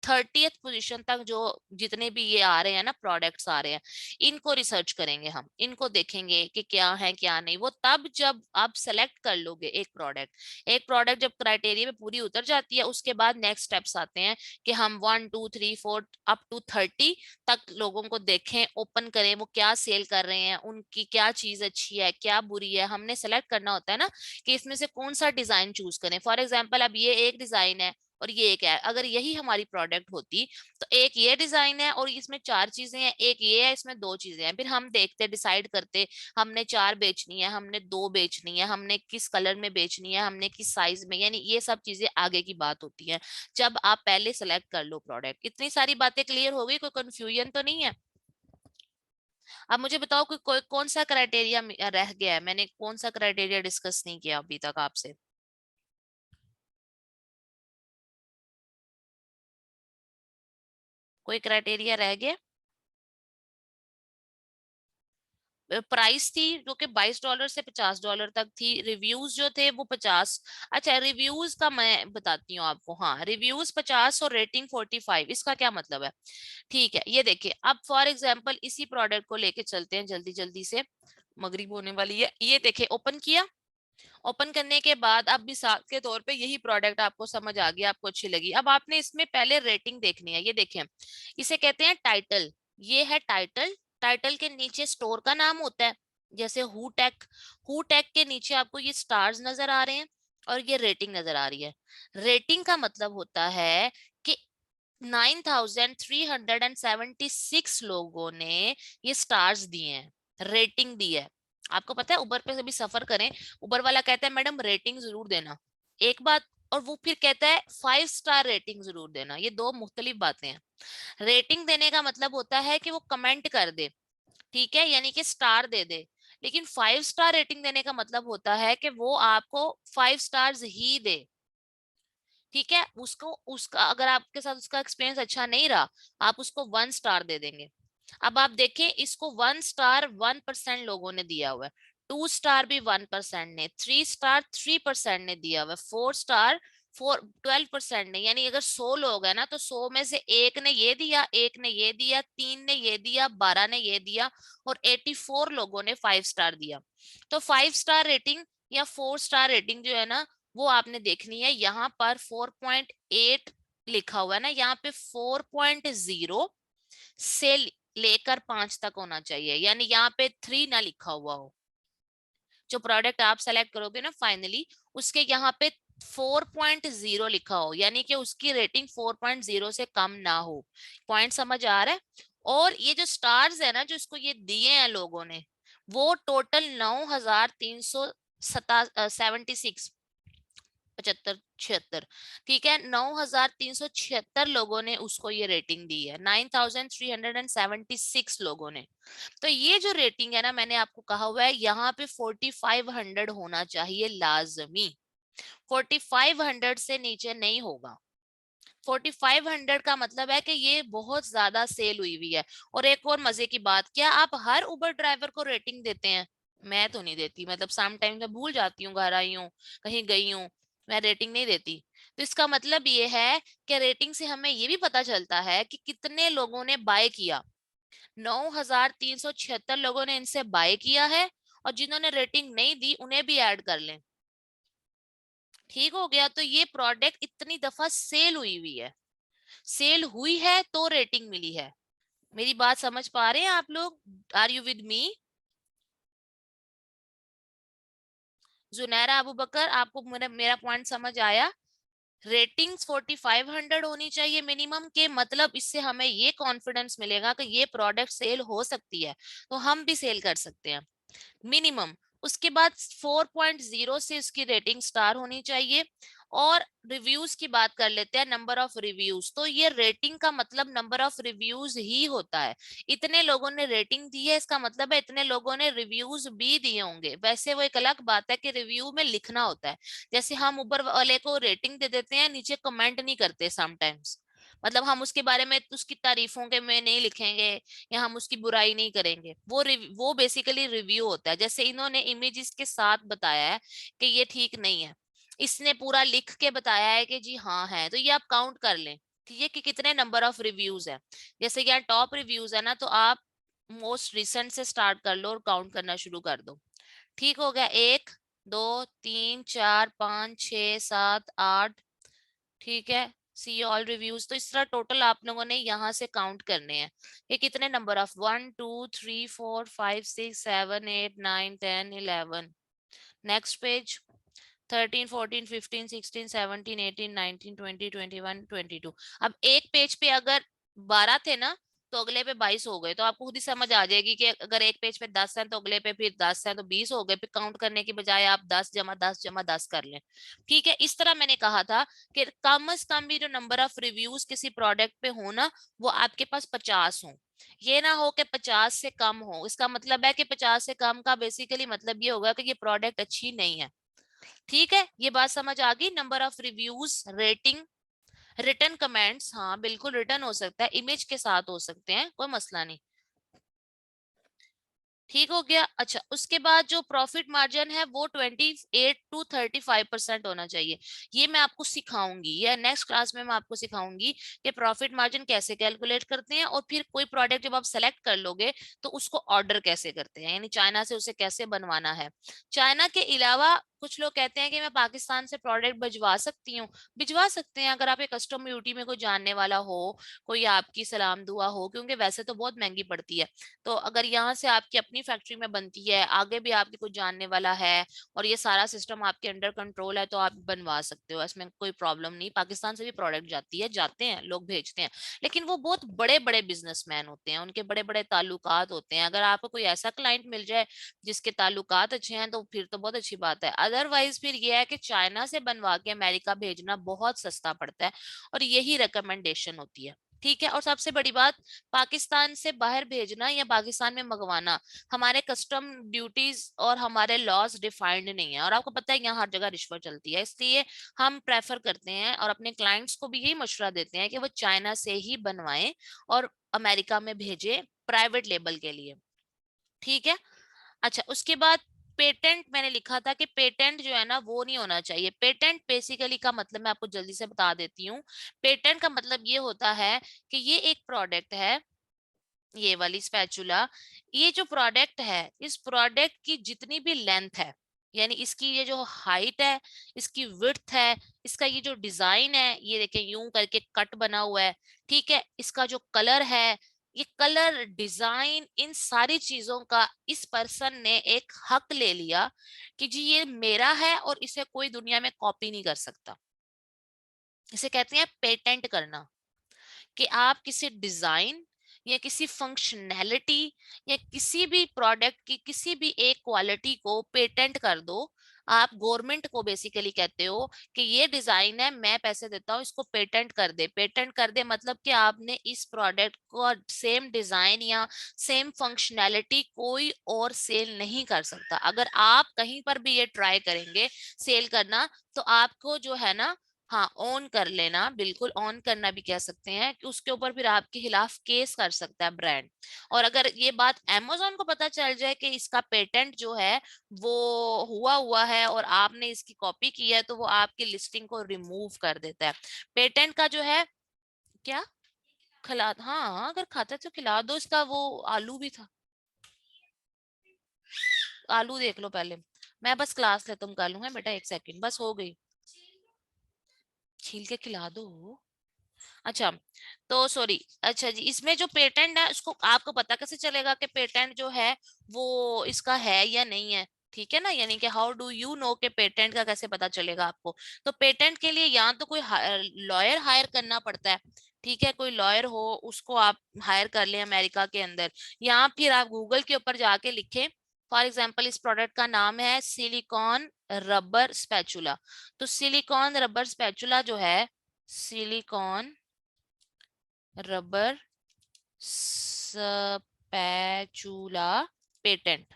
30th पोजीशन तक जो जितने भी ये आ रहे हैं ना प्रोडक्ट्स आ रहे हैं, इनको रिसर्च करेंगे हम, इनको देखेंगे कि क्या है क्या नहीं। वो तब जब आप सेलेक्ट कर लोगे एक प्रोडक्ट, एक प्रोडक्ट जब क्राइटेरिया में पूरी उतर जाती है उसके बाद नेक्स्ट स्टेप्स आते हैं कि हम 1 2 3 4 अप टू 30 तक लोगों को देखें, ओपन करें, वो क्या सेल कर रहे हैं, उनकी क्या चीज अच्छी है क्या बुरी है। हमने सेलेक्ट करना होता है ना कि इसमें से कौन सा डिजाइन चूज करें। फॉर एग्जाम्पल अब ये एक डिजाइन है और ये एक है, अगर यही हमारी प्रोडक्ट होती तो एक ये डिजाइन है और इसमें 4 चीजें हैं, एक ये है इसमें 2 चीजें हैं, फिर हम देखते डिसाइड करते हमने 4 बेचनी है, हमने 2 बेचनी है, हमने किस कलर में बेचनी है, हमने किस साइज में, यानी ये सब चीजें आगे की बात होती है जब आप पहले सेलेक्ट कर लो प्रोडक्ट। इतनी सारी बातें क्लियर हो गई, कोई कंफ्यूजन तो नहीं है? अब मुझे बताओ कोई कौन सा क्राइटेरिया रह गया है, मैंने कौन सा क्राइटेरिया डिस्कस नहीं किया अभी तक आपसे? कोई क्राइटेरिया रह गया? प्राइस थी जो कि $22 से $50 तक थी, रिव्यूज जो थे वो 50। अच्छा, रिव्यूज का मैं बताती हूँ आपको। हाँ, रिव्यूज 50 और रेटिंग 45, इसका क्या मतलब है? ठीक है, ये देखिए, अब फॉर एग्जांपल इसी प्रोडक्ट को लेके चलते हैं जल्दी जल्दी से, मगरिब होने वाली है। ये देखिए, ओपन किया, ओपन करने के बाद अब मिसाल के तौर पे यही प्रोडक्ट आपको समझ आ गया, आपको अच्छी लगी, अब आपने इसमें पहले रेटिंग देखनी है। ये देखें, इसे कहते हैं टाइटल, ये है टाइटल। टाइटल के नीचे स्टोर का नाम होता है, जैसे हु टेक, हु टेक के नीचे आपको ये स्टार्स नजर आ रहे हैं और ये रेटिंग नजर आ रही है। रेटिंग का मतलब होता है कि 9,376 लोगों ने ये स्टार्स दिए हैं, रेटिंग दी है। आपको पता है उबर पे से भी सफर करें, उबर वाला कहता है मैडम रेटिंग जरूर देना, एक बात, और वो फिर कहता है 5 स्टार रेटिंग जरूर देना, ये दो मुख्तलिफ बातें हैं। रेटिंग देने का मतलब होता है कि वो कमेंट कर दे, ठीक है, यानी कि स्टार दे दे। लेकिन 5 स्टार रेटिंग देने का मतलब होता है कि वो आपको 5 स्टार्स ही दे। ठीक है, उसको उसका अगर आपके साथ उसका एक्सपीरियंस अच्छा नहीं रहा, आप उसको 1 स्टार दे देंगे। अब आप देखें, इसको 1 स्टार 1% लोगों ने दिया हुआ है, 2 स्टार भी 1% ने, 3 स्टार 3% ने दिया हुआ है, 4 स्टार 12% ने। यानी अगर 100 लोग हैं ना, तो 100 में से एक ने ये दिया, एक ने ये दिया, 3 ने ये दिया, 12 ने ये दिया, और 84 लोगों ने 5 स्टार दिया। तो 5 स्टार रेटिंग या 4 स्टार रेटिंग जो है ना, वो आपने देखनी है। यहाँ पर 4.8 लिखा हुआ है ना, यहाँ पे 4.0 से लेकर 5 तक होना चाहिए, यानी यहाँ पे 3 ना लिखा हुआ हो। जो प्रोडक्ट आप सेलेक्ट करोगे ना फाइनली, उसके यहाँ पे 4.0 लिखा हो, यानी कि उसकी रेटिंग 4.0 से कम ना हो। पॉइंट समझ आ रहा है? और ये जो स्टार्स है ना, जो इसको ये दिए हैं लोगों ने, वो टोटल 9,376, 75 76, ठीक है, 9,376 लोगों ने उसको ये रेटिंग दी है, 9,376 लोगों ने। तो ये जो रेटिंग है ना, मैंने आपको कहा हुआ है यहाँ पे 4,500 होना चाहिए लाजमी। 4,500 से नीचे नहीं होगा। 4,500 का मतलब है कि ये बहुत ज्यादा सेल हुई हुई है। और एक और मजे की बात, क्या आप हर उबर ड्राइवर को रेटिंग देते हैं? मैं तो नहीं देती, मतलब सम टाइम मैं भूल जाती हूँ, घर आई हूँ, कहीं गई हूँ, मैं रेटिंग नहीं देती। तो इसका मतलब ये है कि रेटिंग से हमें ये भी पता चलता है कि कितने लोगों ने बाय किया। 9,376 लोगों ने इनसे बाय किया है, और जिन्होंने रेटिंग नहीं दी उन्हें भी ऐड कर लें। ठीक हो गया? तो ये प्रोडक्ट इतनी दफा सेल हुई हुई है, सेल हुई है तो रेटिंग मिली है। मेरी बात समझ पा रहे हैं आप लोग? Are you with me? Junaira Abu Bakar, आपको मेरा मेरा पॉइंट समझ आया? रेटिंग्स 4,500 होनी चाहिए मिनिमम, के मतलब इससे हमें ये कॉन्फिडेंस मिलेगा कि ये प्रोडक्ट सेल हो सकती है, तो हम भी सेल कर सकते हैं मिनिमम। उसके बाद 4.0 से इसकी रेटिंग स्टार होनी चाहिए। और रिव्यूज की बात कर लेते हैं, नंबर ऑफ रिव्यूज। तो ये रेटिंग का मतलब नंबर ऑफ रिव्यूज ही होता है। इतने लोगों ने रेटिंग दी है, इसका मतलब है इतने लोगों ने रिव्यूज भी दिए होंगे। वैसे वो एक अलग बात है कि रिव्यू में लिखना होता है। जैसे हम ऊबर वाले को रेटिंग दे देते हैं, नीचे कमेंट नहीं करते समटाइम्स, मतलब हम उसके बारे में उसकी तारीफों के में नहीं लिखेंगे, या हम उसकी बुराई नहीं करेंगे। वो बेसिकली रिव्यू होता है। जैसे इन्होंने इमेजेस के साथ बताया है कि ये ठीक नहीं है, इसने पूरा लिख के बताया है कि जी हाँ है, तो ये आप काउंट कर लें, ठीक है, कि कितने नंबर ऑफ रिव्यूज है। जैसे यहाँ टॉप रिव्यूज है ना, तो आप मोस्ट रिसेंट से स्टार्ट कर लो और काउंट करना शुरू कर दो। ठीक हो गया? 1 2 3 4 5 6 7 8, ठीक है, सी ऑल रिव्यूज। तो इस तरह टोटल आप लोगों ने यहाँ से काउंट करने हैं कि कितने नंबर ऑफ 1 2 3 4 5 6 7 8 9 10 11। Next page. 13 14 15 16 17 18 19 20 21 22। अब एक पेज पे अगर 12 थे ना, तो अगले पे 22 हो गए। तो आपको खुद ही समझ आ जाएगी कि अगर एक पेज पे 10 है तो अगले पे फिर 10 है, तो 20 हो गए। फिर काउंट करने की बजाय आप 10 + 10 + 10 कर लें। ठीक है, इस तरह मैंने कहा था कि कम से कम भी जो नंबर ऑफ रिव्यूज किसी प्रोडक्ट पे हो ना, वो आपके पास 50 हो। ये ना हो कि 50 से कम हो। इसका मतलब है कि 50 से कम का बेसिकली मतलब ये होगा कि ये प्रोडक्ट अच्छी नहीं है। ठीक है, ये बात समझ आ गई? Number of reviews, rating, return comments, हाँ बिल्कुल रिटर्न हो सकता है, इमेज के साथ हो सकते हैं, कोई मसला नहीं। ठीक हो गया? अच्छा, उसके बाद जो प्रॉफिट मार्जिन है वो 28 to 35% होना चाहिए। ये मैं आपको सिखाऊंगी, या नेक्स्ट क्लास में मैं आपको सिखाऊंगी कि प्रॉफिट मार्जिन कैसे कैलकुलेट करते हैं, और फिर कोई प्रोडक्ट जब आप सेलेक्ट कर लोगे तो उसको ऑर्डर कैसे करते हैं, यानी चाइना से उसे कैसे बनवाना है। चाइना के अलावा कुछ लोग कहते हैं कि मैं पाकिस्तान से प्रोडक्ट भिजवा सकती हूँ। भिजवा सकते हैं, अगर आपके कस्टम ड्यूटी में कोई जानने वाला हो, कोई आपकी सलाम दुआ हो, क्योंकि वैसे तो बहुत महंगी पड़ती है। तो अगर यहाँ से आपकी अपनी फैक्ट्री में बनती है, आगे भी आपके कुछ जानने वाला है, और ये सारा सिस्टम आपके अंडर कंट्रोल है, तो आप बनवा सकते हो, इसमें कोई प्रॉब्लम नहीं। पाकिस्तान से भी प्रोडक्ट जाती है, जाते हैं लोग, भेजते हैं। लेकिन वो बहुत बड़े बड़े बिजनेसमैन होते हैं, उनके बड़े बड़े ताल्लुकात होते हैं। अगर आपको कोई ऐसा क्लाइंट मिल जाए जिसके ताल्लुकात अच्छे हैं, तो फिर तो बहुत अच्छी बात है। अदरवाइज फिर ये है कि चाइना से बनवा के अमेरिका भेजना बहुत सस्ता पड़ता है, और यही रिकमेंडेशन होती है। ठीक है। और सबसे बड़ी बात, पाकिस्तान से बाहर भेजना या पाकिस्तान में मंगवाना, हमारे कस्टम ड्यूटीज और हमारे लॉज डिफाइंड नहीं है, और आपको पता है यहाँ हर जगह रिश्वत चलती है। इसलिए हम प्रेफर करते हैं और अपने क्लाइंट्स को भी यही मशवरा देते हैं कि वो चाइना से ही बनवाएं और अमेरिका में भेजें प्राइवेट लेबल के लिए। ठीक है। अच्छा, उसके बाद पेटेंट मैंने लिखा था कि पेटेंट जो है ना वो नहीं होना चाहिए। पेटेंट बेसिकली का मतलब मैं आपको जल्दी से बता देती हूँ। पेटेंट का मतलब ये होता है कि ये एक प्रोडक्ट है, ये वाली स्पैचुला, ये जो प्रोडक्ट है, इस प्रोडक्ट की जितनी भी लेंथ है, यानी इसकी ये जो हाइट है, इसकी विड्थ है, इसका ये जो डिजाइन है, ये देखें यूं करके कट बना हुआ है, ठीक है, इसका जो कलर है, ये कलर डिजाइन, इन सारी चीजों का इस पर्सन ने एक हक ले लिया कि जी ये मेरा है और इसे कोई दुनिया में कॉपी नहीं कर सकता। इसे कहते हैं पेटेंट करना, कि आप किसी डिजाइन या किसी फंक्शनैलिटी या किसी भी प्रोडक्ट की किसी भी एक क्वालिटी को पेटेंट कर दो। आप गवर्नमेंट को बेसिकली कहते हो कि ये डिजाइन है, मैं पैसे देता हूँ, इसको पेटेंट कर दे। पेटेंट कर दे मतलब कि आपने इस प्रोडक्ट को सेम डिजाइन या सेम फंक्शनैलिटी कोई और सेल नहीं कर सकता। अगर आप कहीं पर भी ये ट्राई करेंगे सेल करना, तो आपको जो है ना, हाँ, ऑन कर लेना, बिल्कुल ऑन करना भी कह सकते हैं, कि उसके ऊपर फिर आपके खिलाफ केस कर सकता है ब्रांड। और अगर ये बात amazon को पता चल जाए कि इसका पेटेंट जो है वो हुआ हुआ है और आपने इसकी कॉपी की है, तो वो आपकी लिस्टिंग को रिमूव कर देता है। पेटेंट का जो है, क्या खिला, हाँ अगर खाता है तो खिला दो। इसका वो आलू भी था, आलू देख लो पहले। मैं बस क्लास ले, तुम कर लूंगा बेटा, एक सेकंड बस, हो गई, छील के खिला दो। अच्छा, तो सॉरी, अच्छा जी, इसमें जो पेटेंट है उसको आपको पता कैसे चलेगा कि पेटेंट जो है वो इसका है या नहीं है? ठीक है ना, यानी कि हाउ डू यू नो के पेटेंट का कैसे पता चलेगा आपको? तो पेटेंट के लिए या तो कोई लॉयर हायर करना पड़ता है, ठीक है, कोई लॉयर हो उसको आप हायर कर लें अमेरिका के अंदर, या फिर आप गूगल के ऊपर जाके लिखें। फॉर एग्जाम्पल इस प्रोडक्ट का नाम है सिलिकॉन रबर स्पैचुला। तो सिलिकॉन रबर स्पैचुला जो है, सिलिकॉन रबर स्पैचुला पेटेंट,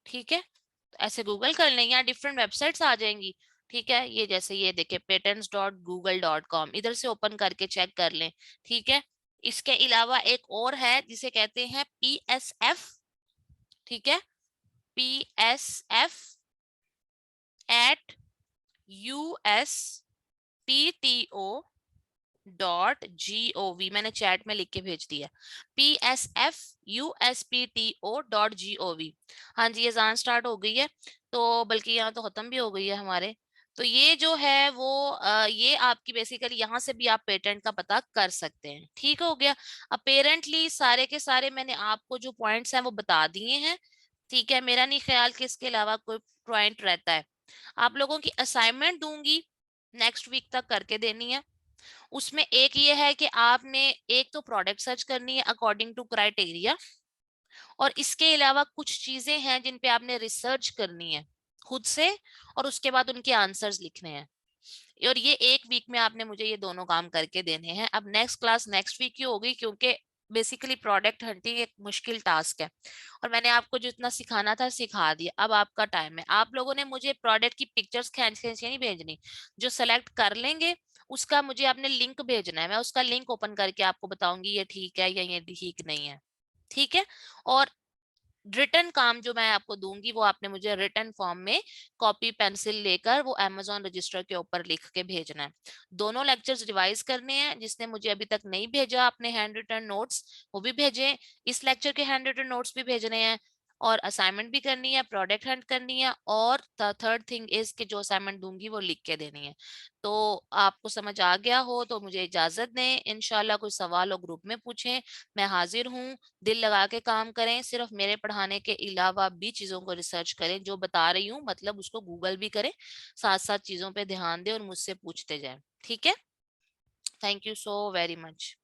ठीक है, तो ऐसे गूगल कर लें, या डिफरेंट वेबसाइट्स आ जाएंगी। ठीक है, ये जैसे ये देखिए patents.google.com, इधर से ओपन करके चेक कर लें। ठीक है, इसके अलावा एक और है जिसे कहते हैं PSF। ठीक है, PSF @USPTO.gov, मैंने चैट में लिख के भेज दिया, PSFUSPTO.gov। हाँ जी, अजान स्टार्ट हो गई है, तो बल्कि यहाँ तो खत्म भी हो गई है हमारे। तो ये जो है वो ये आपकी बेसिकली यहाँ से भी आप पेटेंट का पता कर सकते हैं। ठीक हो गया। अपेरेंटली सारे के सारे मैंने आपको जो पॉइंट्स हैं वो बता दिए हैं। ठीक है, मेरा नहीं ख्याल कि इसके अलावा कोई पॉइंट रहता है। आप लोगों की असाइनमेंट दूंगी, नेक्स्ट वीक तक करके देनी है। उसमें एक ये है कि आपने एक तो प्रोडक्ट सर्च करनी है अकॉर्डिंग टू क्राइटेरिया, और इसके अलावा कुछ चीजें हैं जिन पे आपने रिसर्च करनी है खुद से, और उसके बाद उनके आंसर्स लिखने हैं। और ये एक वीक में आपने मुझे ये दोनों काम करके देने हैं। अब नेक्स्ट क्लास नेक्स्ट वीक की होगी, क्योंकि बेसिकली प्रोडक्ट हंटिंग एक मुश्किल टास्क है, और मैंने आपको जितना सिखाना था सिखा दिया। अब आपका टाइम है, आप लोगों ने मुझे प्रोडक्ट की पिक्चर्स खींच खींच के नहीं भेजनी। जो सेलेक्ट कर लेंगे उसका मुझे आपने लिंक भेजना है, मैं उसका लिंक ओपन करके आपको बताऊंगी ये ठीक है या ये ठीक नहीं है। ठीक है। और रिटर्न काम जो मैं आपको दूंगी वो आपने मुझे रिटर्न फॉर्म में कॉपी पेंसिल लेकर वो अमेजोन रजिस्टर के ऊपर लिख के भेजना है। दोनों लेक्चर्स रिवाइज करने हैं। जिसने मुझे अभी तक नहीं भेजा अपने हैंड रिटन नोट्स, वो भी भेजें। इस लेक्चर के हैंड रिटन नोट्स भी भेजने हैं, और असाइनमेंट भी करनी है, प्रोडक्ट हंट करनी है, और द थर्ड थिंग इज कि जो असाइनमेंट दूंगी वो लिख के देनी है। तो आपको समझ आ गया हो तो मुझे इजाजत दें। इंशाल्लाह कोई सवाल हो ग्रुप में पूछें, मैं हाजिर हूँ। दिल लगा के काम करें, सिर्फ मेरे पढ़ाने के अलावा भी चीजों को रिसर्च करें। जो बता रही हूँ मतलब उसको गूगल भी करें, साथ साथ चीजों पे ध्यान दें और मुझसे पूछते जाएं। ठीक है, thank you so very much.